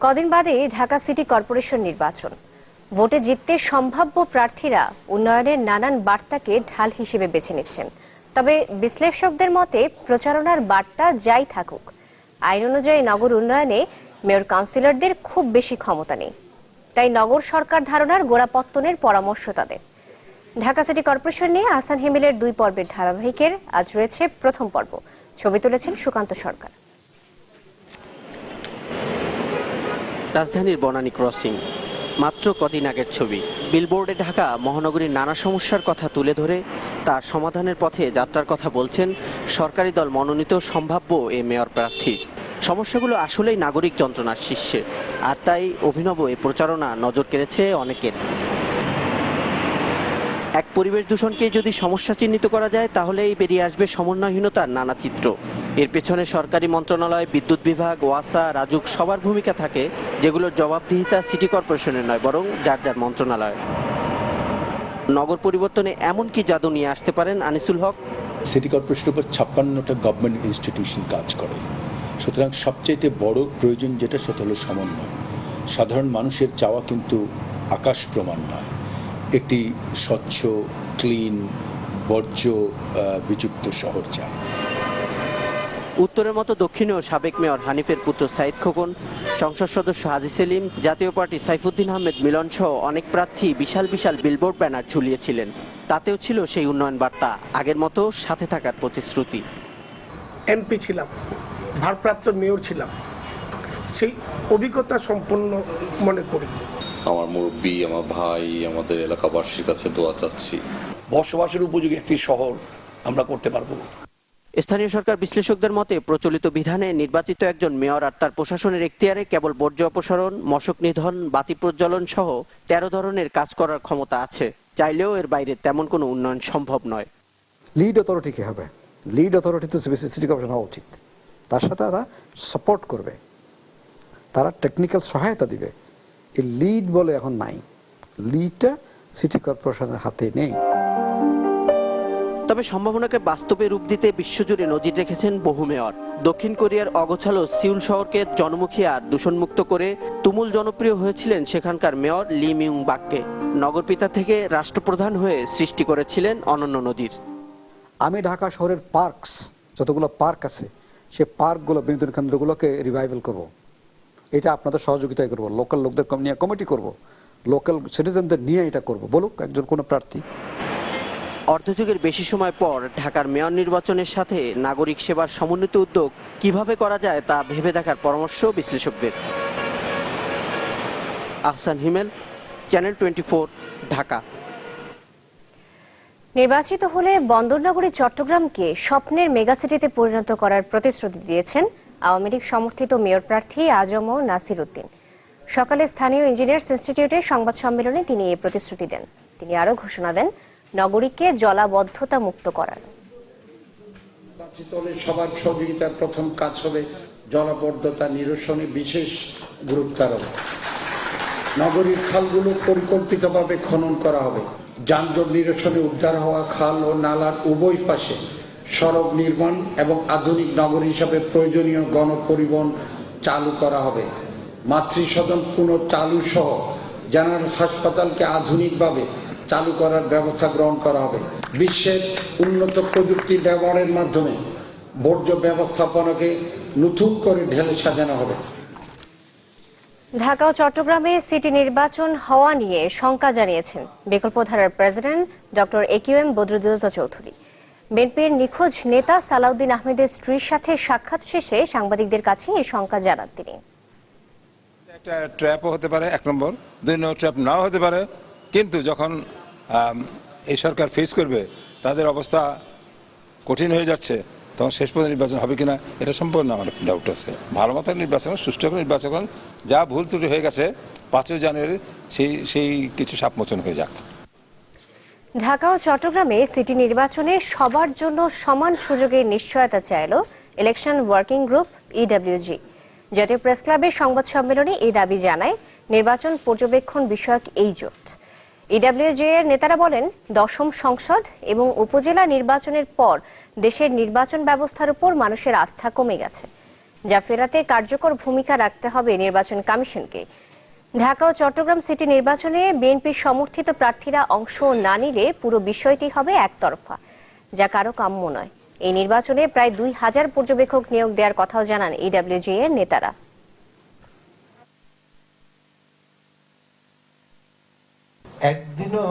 কদিন বাদে Dhaka city corporation নির্বাচন। ভোটে জিততে সম্ভাব্য প্রার্থীরা উন্নয়নের নানান বার্তাকে ঢাল হিসেবে বেছে নিচ্ছেন। তবে বিশ্লেষকদের মতে প্রচারণার বার্তা যাই থাকুক, আইন অনুযায়ী নগর উন্নয়নে মেয়র কাউন্সিলরদের খুব বেশি ক্ষমতা নেই। তাই নগর সরকার ধারণার গোড়াপত্তনের পরামর্শ তাদের। ঢাকা সিটি কর্পোরেশন নিয়ে আহসান হিমেলের 2 পর্বের ধারাবাহিকের আজ রয়েছে প্রথম পর্ব। ছবি তুলেছেন সুকান্ত সরকার। রাজধানীর বনানী ক্রসিং, মাত্র কদিন আগের ছবি। বিলবোর্ডে ঢাকা মহানগরীর নানা সমস্যার কথা তুলে ধরে তার সমাধানের পথে যাত্রার কথা বলছেন সরকারি দল মনোনীত সম্ভাব্য এ মেয়র প্রার্থী। সমস্যাগুলো আসলেই নাগরিক যন্ত্রণার শীর্ষে, আর তাই অভিনব এ প্রচারণা নজর কেড়েছে অনেকের। এক পরিবেশ দূষণকে যদি সমস্যা চিহ্নিত করা যায়, তাহলেই বেরিয়ে আসবে সমন্বয়হীনতার নানা চিত্র। এর পেছনে সরকারি মন্ত্রণালয়, বিদ্যুৎ বিভাগ, ওয়াসা, রাজুক সবার ভূমিকা থাকে, যেগুলোর জবাবদিহিতা সিটি কর্পোরেশনের নয়, বরং যার যার মন্ত্রণালয়। নগর পরিবর্তনে এমন কি জাদু নিয়ে আসতে পারেন আনিসুল হক? সিটি কর্পোরেশনের উপর 56টা গভর্নমেন্ট ইনস্টিটিউশন কাজ করে, সুতরাং সবচেয়ে বড় প্রয়োজন যেটা সেটা হলো সমন্বয়। সাধারণ মানুষের চাওয়া কিন্তু আকাশ প্রমাণ নয়। একটি স্বচ্ছ, ক্লিন, বর্জ্য বিযুক্ত শহর চায়। উত্তরের মতো দক্ষিণেও সাবেক মেয়র হানিফের পুত্র সাইদ খোকন, সংসদ সদস্য হাজি সেলিম, জাতীয় পার্টি সাইফুদ্দিন আহমেদ মিলন সহ অনেক প্রার্থী বিশাল বিশাল বিলবোর্ড ব্যানার ঝুলিয়েছিলেন। তাতেও ছিল সেই উন্নয়ন বার্তা, আগের মতো সাথে থাকার প্রতিশ্রুতি। এমপি ছিলাম, ভারপ্রাপ্ত মেয়র ছিলাম, সেই অভিজ্ঞতা সম্পন্ন মনে করি। আমার মুরব্বী, আমার ভাই, আমাদের এলাকাবাসীর কাছে দোয়া চাচ্ছি। বসবাসের উপযোগী একটি শহর আমরা করতে পারবো। স্থানীয় সরকার বিশ্লেষকদের মতে প্রচলিত বিধানে নির্বাচিত একজন মেয়র আর তার প্রশাসনের এখতিয়ারে কেবল বর্জ্য অপসারণ, মশক নিধন, বাতি প্রজ্বলন সহ 13 ধরনের কাজ করার ক্ষমতা আছে। চাইলেও এর বাইরে তেমন কোনো উন্নয়ন সম্ভব নয়। লিড অথরিটি কে হবে? লিড অথরিটি তো সিটি কর্পোরেশন হওয়া উচিত। তার সাথে তারা সাপোর্ট করবে, তারা টেকনিক্যাল সহায়তা দিবে। এই লিড বলে এখন নাই, লিডটা সিটি কর্পোরেশনের হাতে নেই। তবে সম্ভাবনাকে বাস্তবে রূপ দিতে বিশ্বজুড়ে নজির রেখেছেন বহু মেয়র। দক্ষিণ কোরিয়ার অগোছালো সিউল শহরকে জনমুখী আর দূষণমুক্ত করে তুমুল জনপ্রিয় হয়েছিলেন সেখানকার মেয়র লি মিউং বাককে। নগরপিতা থেকে রাষ্ট্রপ্রধান হয়ে সৃষ্টি করেছিলেন অনন্য নজির। আমি ঢাকা শহরের পার্কস, যতগুলো পার্ক আছে, সে পার্কগুলো, বিনোদন কেন্দ্রগুলোকে রিভাইভাল করব। এটা আপনাদের সহযোগিতায় করব, লোকাল লোকদের নিয়ে কমিটি করব, লোকাল সিটিজেনদের নিয়ে এটা করব। বলুক একজন কোনো প্রার্থী। অর্ধযুগের বেশি সময় পর ঢাকার মেয়র নির্বাচনের সাথে নাগরিক সেবার সমন্বিত উদ্যোগ কিভাবে করা যায় তা ভেবে দেখার পরামর্শ বিশ্লেষকদের। আহসান হিমেল, চ্যানেল 24, ঢাকা। নির্বাচিত হলে বন্দরনগরী চট্টগ্রামকে স্বপ্নের মেগাসিটিতে পরিণত করার প্রতিশ্রুতি দিয়েছেন আওয়ামী লীগ সমর্থিত মেয়র প্রার্থী আজম নাসির উদ্দিন। সকালে স্থানীয় ইঞ্জিনিয়ার্স ইনস্টিটিউটের সংবাদ সম্মেলনে তিনি এই প্রতিশ্রুতি দেন। তিনি আরও ঘোষণা দেন নগরীকে জলাবদ্ধতা মুক্ত করার। নির্বাচিত হলে সবার সহযোগিতার প্রথম কাজ হবে জলাবদ্ধতা নিরসনে বিশেষ গুরুত্ব আরোপ। নগরীর খালগুলো পরিকল্পিতভাবে খনন করা হবে। যানজট নিরসনে উদ্ধার হওয়া খাল ও নালার উভয় পাশে সড়ক নির্মাণ এবং আধুনিক নগরী হিসাবে প্রয়োজনীয় গণপরিবহন চালু করা হবে। মাতৃসদন পুনঃ চালু সহ জেনারেল হাসপাতালকে আধুনিকভাবে চালু করার ব্যবস্থা গ্রহণ করা হবে। বিশ্বের উন্নত প্রযুক্তির ব্যবহারের মাধ্যমে বর্জ্য ব্যবস্থাপনাকে নতুন করে ঢেলে সাজানো হবে। ঢাকা ও চট্টগ্রামে সিটি নির্বাচন হওয়া নিয়ে শঙ্কা জানিয়েছেন বিকল্পধারার president doctor AQM Badruddoza Chowdhury. বিএনপির নিখোঁজ নেতা সালাউদ্দিন আহমেদের স্ত্রীর সাথে সাক্ষাৎ শেষে সাংবাদিকদের কাছে এই শঙ্কা জানান তিনি। একটা ট্র্যাপও হতে পারে, 1 নম্বর। 2 নম্বর, ট্র্যাপ নাও হতে পারে, কিন্তু যখন এই সরকার ফেস করবে, তাদের অবস্থা কঠিন হয়ে যাচ্ছে, তখন শেষ পর্যন্ত নির্বাচন হবে কিনা এটা সম্পূর্ণ আমার ডাউট আছে। ভালো মতো নির্বাচন, সুষ্ঠু নির্বাচন, যা ভুল ত্রুটি হয়ে গেছে 5 জানুয়ারি সেই কিছু সাপমোচন হয়ে যাক। ঢাকা ও চট্টগ্রামে সিটি নির্বাচনে সবার জন্য সমান সুযোগের নিশ্চয়তা চাইল ইলেকশন ওয়ার্কিং গ্রুপ EWG। জাতীয় প্রেস ক্লাবের সংবাদ সম্মেলনে এই দাবি জানায় নির্বাচন পর্যবেক্ষণ বিষয়ক এই জোট। EWG এর নেতারা বলেন, 10ম সংসদ এবং উপজেলা নির্বাচনের পর দেশের নির্বাচন ব্যবস্থার উপর মানুষের আস্থা কমে গেছে। যা ফেরাতে কার্যকর ভূমিকা রাখতে হবে নির্বাচন কমিশনকে। ঢাকা ও চট্টগ্রাম সিটি নির্বাচনে বিএনপির সমর্থিত প্রার্থীরা অংশ না নিলে পুরো বিষয়টি হবে একতরফা, যা কারো কাম্য নয়। এই নির্বাচনে প্রায় 2000 পর্যবেক্ষক নিয়োগ দেওয়ার কথাও জানান ইডব্লিউজি এর নেতারা। একদিনও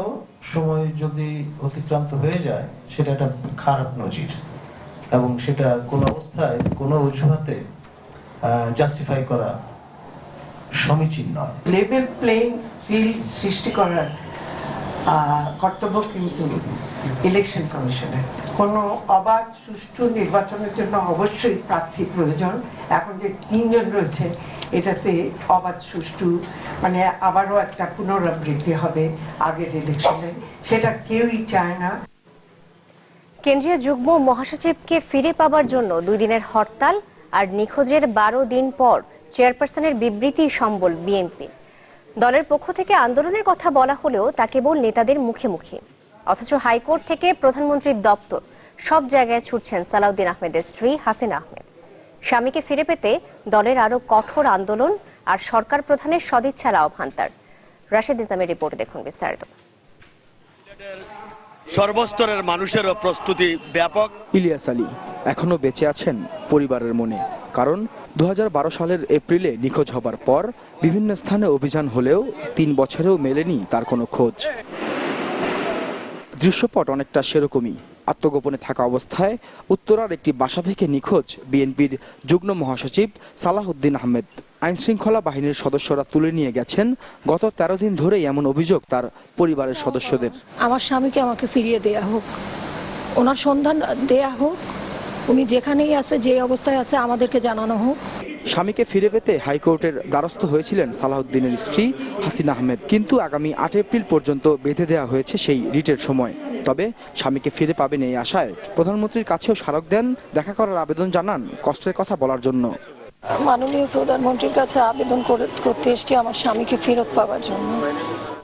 সময় যদি অতিক্রান্ত হয়ে যায় সেটা একটা খারাপ নজির, এবং সেটা কোনো অবস্থায় কোনো অজুহাতে জাস্টিফাই করা সমীচীন নয়। লেভেল প্লেইং ফিল্ড সৃষ্টি করার কর্তব্য কিন্তু ইলেকশন কমিশনের। কোনো অবাধ সুষ্ঠু নির্বাচনের জন্য অবশ্যই প্রার্থী প্রয়োজন। এখন যে 3 জন রয়েছে এটাতে অবাধ সুষ্ঠু মানে আবারও একটা পুনরাবৃত্তি হবে আগের ইলেকশনে, সেটা কেউই চায় না। কেন্দ্রীয় যুগ্ম মহাসচিবকে ফিরে পাবার জন্য 2 দিনের হরতাল আর নিখোঁজের 12 দিন পর চেয়ারপারসনের বিবৃতি সম্বল বিএনপি। দলের পক্ষ থেকে আন্দোলনের কথা বলা হলেও তা কেবল নেতাদের মুখে মুখে, অথচ হাইকোর্ট থেকে প্রধানমন্ত্রীর দপ্তর সব জায়গায় ছুটছেন সালাউদ্দিন আহমেদের স্ত্রী হাসিনা আহমেদ। স্বামীকে ফিরে পেতে দলের আরো কঠোর আন্দোলন আর সরকার প্রধানের সদিচ্ছার আহ্বান তার। রাশেদ নিজামের রিপোর্ট দেখুন বিস্তারিত। সর্বস্তরের মানুষেরও প্রস্তুতি ব্যাপক। ইলিয়াস আলী এখনো বেঁচে আছেন পরিবারের মনে, কারণ 2012 সালের এপ্রিলে নিখোঁজ হবার পর বিভিন্ন স্থানে অভিযান হলেও 3 বছরেও মেলেনি তার কোনো খোঁজ। দৃশ্যপট অনেকটা সেরকমই। আত্মগোপনে থাকা অবস্থায় উত্তরার একটি বাসা থেকে নিখোঁজ বিএনপির যুগ্ম মহাসচিব সালাউদ্দিন আহমেদ। আইনশৃঙ্খলা বাহিনীর সদস্যরা তুলে নিয়ে গেছেন গত 13 দিন ধরেই, এমন অভিযোগ তার পরিবারের সদস্যদের। আমার স্বামীকে আমাকে ফিরিয়ে দেয়া হোক, ওনার সন্ধান দেয়া হোক, উনি যেখানেই আছে যে অবস্থায় আছে আমাদেরকে জানানো হোক। স্বামীকে ফিরে পেতে হাইকোর্টের দ্বারস্থ হয়েছিলেন সালাউদ্দিনের স্ত্রী হাসিনা আহমেদ, কিন্তু আগামী 8 এপ্রিল পর্যন্ত বেঁধে দেওয়া হয়েছে সেই রিটের সময়। তবে স্বামীকে ফিরে পাবেন এই আশায় প্রধানমন্ত্রীর কাছেও স্মারক দেন, দেখা করার আবেদন জানান, কষ্টের কথা বলার জন্য। মাননীয় প্রধানমন্ত্রীর কাছে আবেদন করতে এসেছি আমার স্বামীকে ফেরত পাওয়ার জন্য।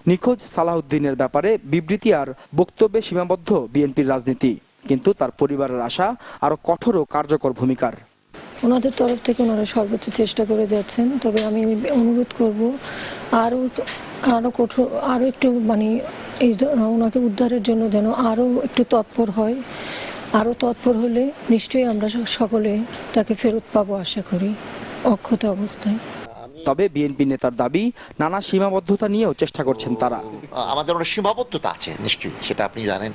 নিখোঁজ সালাউদ্দিনের ব্যাপারে বিবৃতি আর বক্তব্যে সীমাবদ্ধ বিএনপির রাজনীতি, কিন্তু তার পরিবারের আশা আরো কঠোর ও কার্যকর ভূমিকার। ওনাদের তরফ থেকে ওনারা সর্বোচ্চ চেষ্টা করে যাচ্ছেন, তবে আমি অনুরোধ করব আরো কঠোর, আরো একটু মানে এই ওনাকে উদ্ধারের জন্য যেন আরো একটু তৎপর হয়। আরো তৎপর হলে নিশ্চয়ই আমরা সকলে তাকে ফেরত পাবো আশা করি অক্ষত অবস্থায়। তবে বিএনপি নেতার দাবি, নানা সীমাবদ্ধতা নিয়েও চেষ্টা করছেন তারা। আমাদের অনেক সীমাবদ্ধতা আছে নিশ্চয়ই, সেটা আপনি জানেন।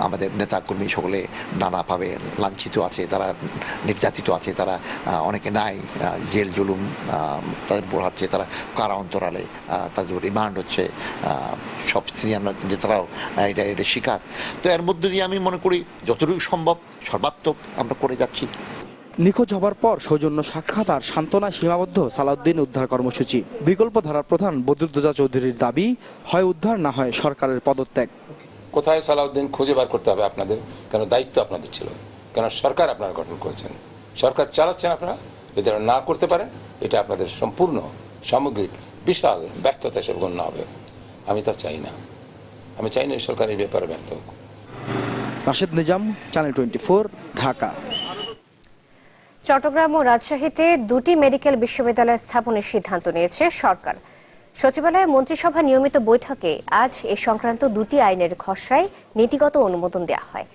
আমাদের নেতাকর্মী সকলে নানাভাবে লাঞ্ছিত আছে, তারা নির্যাতিত আছে, তারা অনেকে নাই, জেল জুলুম তাদের উপর হচ্ছে, তারা কারা অন্তরালে, তাদের রিমান্ড হচ্ছে, সব সিনিয়র নেতারাও এটা শিকার। তো এর মধ্যে দিয়ে আমি মনে করি যতটুকু সম্ভব সর্বাত্মক আমরা করে যাচ্ছি। নিখোঁজ হবার পর সৌজন্য সাক্ষাৎ আর সান্ত্বনায় সীমাবদ্ধ সালাউদ্দিন উদ্ধার কর্মসূচি। বিকল্প ধারার প্রধান বদরুদ্দোজা চৌধুরীর দাবি, হয় উদ্ধার না হয় সরকারের পদত্যাগ। কোথায় সালাউদ্দিন খুঁজে বার করতে হবে আপনাদের, কেন দায়িত্ব আপনাদের ছিল, কেন সরকার আপনারা গঠন করেছেন, সরকার চালাচ্ছেন আপনারা, যদি না করতে পারেন এটা আপনাদের সম্পূর্ণ সামগ্রিক বিশাল ব্যর্থতা হিসেবে গণ্য হবে। আমি তা চাই না, আমি চাই না সরকার এই ব্যাপারে ব্যর্থ হোক। রাশেদ নিজাম, চ্যানেল 24, ঢাকা। চট্টগ্রাম ও রাজশাহীতে 2টি মেডিকেল বিশ্ববিদ্যালয় স্থাপনের সিদ্ধান্ত নিয়েছে সরকার। সচিবালয়ে মন্ত্রিসভা নিয়মিত বৈঠকে আজ এ সংক্রান্ত 2টি আইনের খসড়ায় নীতিগত অনুমোদন দেওয়া হয়।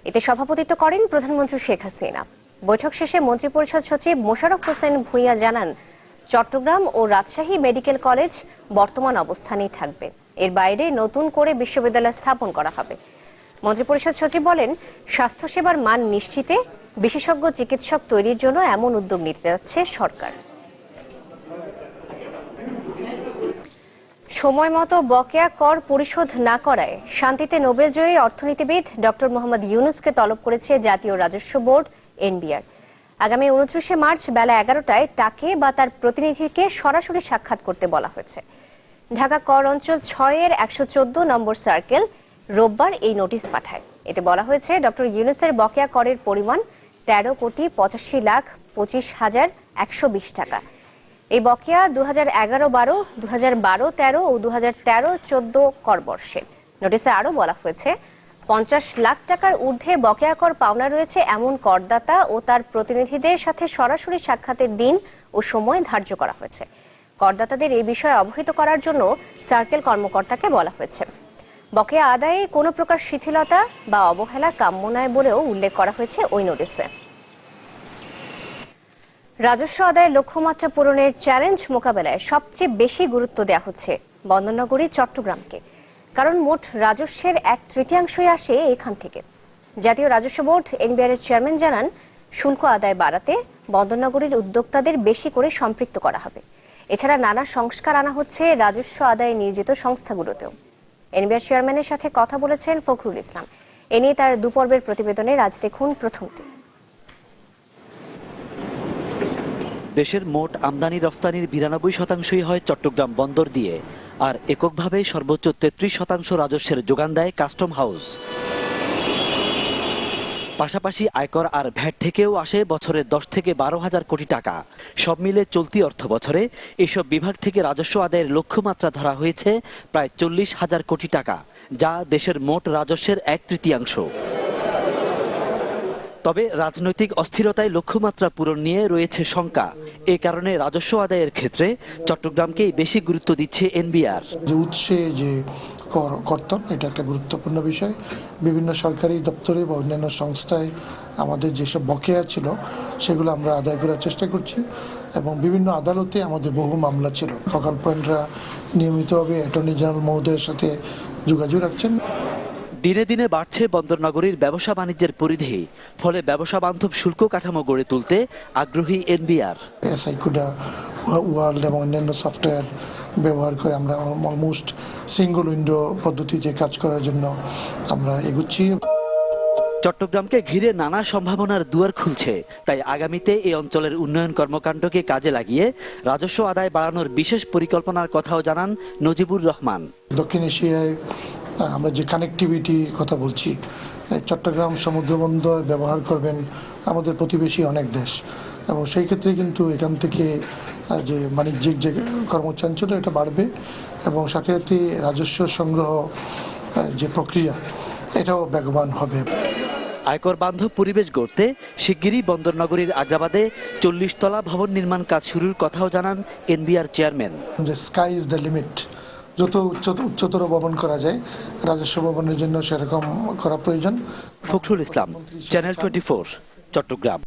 এতে সভাপতিত্ব করেন প্রধানমন্ত্রী শেখ হাসিনা। বৈঠক শেষে মন্ত্রিপরিষদ সচিব মোশাররফ হোসেন ভূঁইয়া জানান, চট্টগ্রাম ও রাজশাহী মেডিকেল কলেজ বর্তমান অবস্থানেই থাকবে, এর বাইরে নতুন করে বিশ্ববিদ্যালয় স্থাপন করা হবে। মন্ত্রিপরিষদ সচিব বলেন, স্বাস্থ্যসেবার মান নিশ্চিতে বিশেষজ্ঞ চিকিৎসক তৈরির জন্য এমন উদ্যোগ নিতে যাচ্ছে সরকার। সময় মতো বকেয়া কর পরিশোধ না করায় শান্তিতে নোবেলজয়ী অর্থনীতিবিদ ডক্টর মোহাম্মদ ইউনুসকে তলব করেছে জাতীয় রাজস্ব বোর্ড এনবিআর। আগামী 29শে মার্চ বেলা 11টায় তাকে বা তার প্রতিনিধিকে সরাসরি সাক্ষাৎ করতে বলা হয়েছে। ঢাকা কর অঞ্চল 6-এর 114 নম্বর সার্কেল রোববার এই নোটিশ পাঠায়। এতে বলা হয়েছে, ডক্টর ইউনুসের বকেয়া করের পরিমাণ 13,85,25,120 টাকা। এই বকেয়া 2011-12, 2012-13 ও 2013-14 কর বর্ষে। নোটিশে আরও বলা হয়েছে, 50 লাখ টাকার ঊর্ধ্বে বকেয়া কর পাওনা রয়েছে এমন করদাতা ও তার প্রতিনিধিদের সাথে সরাসরি সাক্ষাতের দিন ও সময় ধার্য করা হয়েছে। করদাতাদের এই বিষয়ে অবহিত করার জন্য সার্কেল কর্মকর্তাকে বলা হয়েছে। বকেয়া আদায়ে কোনো প্রকার শিথিলতা বা অবহেলা কাম্য নয় বলেও উল্লেখ করা হয়েছে ওই নোটিশে। রাজস্ব আদায়ের লক্ষ্যমাত্রা পূরণের চ্যালেঞ্জ মোকাবেলায় সবচেয়ে বেশি গুরুত্ব দেওয়া হচ্ছে বন্দরনগরী চট্টগ্রামকে, কারণ মোট রাজস্বের 1/3 আসে এখান থেকে। জাতীয় রাজস্ব বোর্ড এনবিআর এর চেয়ারম্যান জানান, শুল্ক আদায় বাড়াতে বন্দরনগরীর উদ্যোক্তাদের বেশি করে সম্পৃক্ত করা হবে। এছাড়া নানা সংস্কার আনা হচ্ছে রাজস্ব আদায়ে নিয়োজিত সংস্থাগুলোতেও। এনবিআর চেয়ারম্যানের সাথে কথা বলেছেন ফখরুল ইসলাম। এ নিয়ে তার দুপর্বের প্রতিবেদনে আজ দেখুন প্রথমটি। দেশের মোট আমদানি রফতানির 92% হয় চট্টগ্রাম বন্দর দিয়ে, আর এককভাবে সর্বোচ্চ 33% রাজস্বের যোগান দেয় কাস্টম হাউস। পাশাপাশি আয়কর আর ভ্যাট থেকেও আসে বছরে 10 থেকে 12 হাজার কোটি টাকা। সব মিলে চলতি অর্থ বছরে এসব বিভাগ থেকে রাজস্ব আদায়ের লক্ষ্যমাত্রা ধরা হয়েছে প্রায় 40 হাজার কোটি টাকা, যা দেশের মোট রাজস্বের 1/3। তবে রাজনৈতিক অস্থিরতায় লক্ষ্যমাত্রা পূরণ নিয়ে রয়েছে শঙ্কা। এ কারণে রাজস্ব আদায়ের ক্ষেত্রে চট্টগ্রামকেই বেশি গুরুত্ব দিচ্ছে এনবিআর। যে উৎসে যে কর্তন, এটা একটা গুরুত্বপূর্ণ বিষয়। বিভিন্ন সরকারি দপ্তরে বা অন্যান্য সংস্থায় আমাদের যেসব বকেয়া ছিল সেগুলো আমরা আদায় করার চেষ্টা করছি, এবং বিভিন্ন আদালতে আমাদের বহু মামলা ছিল। ফোকাল পয়েন্টরা নিয়মিতভাবে অ্যাটর্নি জেনারেল মহোদয়ের সাথে যোগাযোগ রাখছেন। দিনে দিনে বাড়ছে বন্দরনগরীর ব্যবসা বাণিজ্যের পরিধি, ফলে ব্যবসা বান্ধব শুল্ক কাঠামো গড়ে তুলতে আগ্রহী এনবিআর। এসআইকুডা, ওয়ার্ল্ড এবং অন্যান্য সফটওয়্যার ব্যবহার করে আমরা অলমোস্ট সিঙ্গল উইন্ডো পদ্ধতিতে কাজ করার জন্য আমরা এগুচ্ছি। চট্টগ্রামকে ঘিরে নানা সম্ভাবনার দুয়ার খুলছে, তাই আগামীতে এই অঞ্চলের উন্নয়ন কর্মকাণ্ডকে কাজে লাগিয়ে রাজস্ব আদায় বাড়ানোর বিশেষ পরিকল্পনার কথাও জানান নজিবুর রহমান। দক্ষিণ এশিয়ায় আমরা যে কানেক্টিভিটির কথা বলছি, চট্টগ্রাম সমুদ্র বন্দর ব্যবহার করবেন আমাদের প্রতিবেশী অনেক দেশ, এবং সেই ক্ষেত্রে কিন্তু এখান থেকে যে বাণিজ্যিক যে কর্মচাঞ্চল্য এটা বাড়বে, এবং সাথে সাথে রাজস্ব সংগ্রহ যে প্রক্রিয়া এটাও বেগবান হবে। আয়কর বান্ধব পরিবেশ গড়তে শিগগিরই বন্দরনগরীর আগ্রাবাদে 40 তলা ভবন নির্মাণ কাজ শুরুর কথাও জানান NBR chairman. Sky is the limit. যত উচ্চতর ভবন করা যায় রাজস্ব ভবনের জন্য সেরকম করা প্রয়োজন। ফখরুল ইসলাম, চ্যানেল 24, চট্টগ্রাম।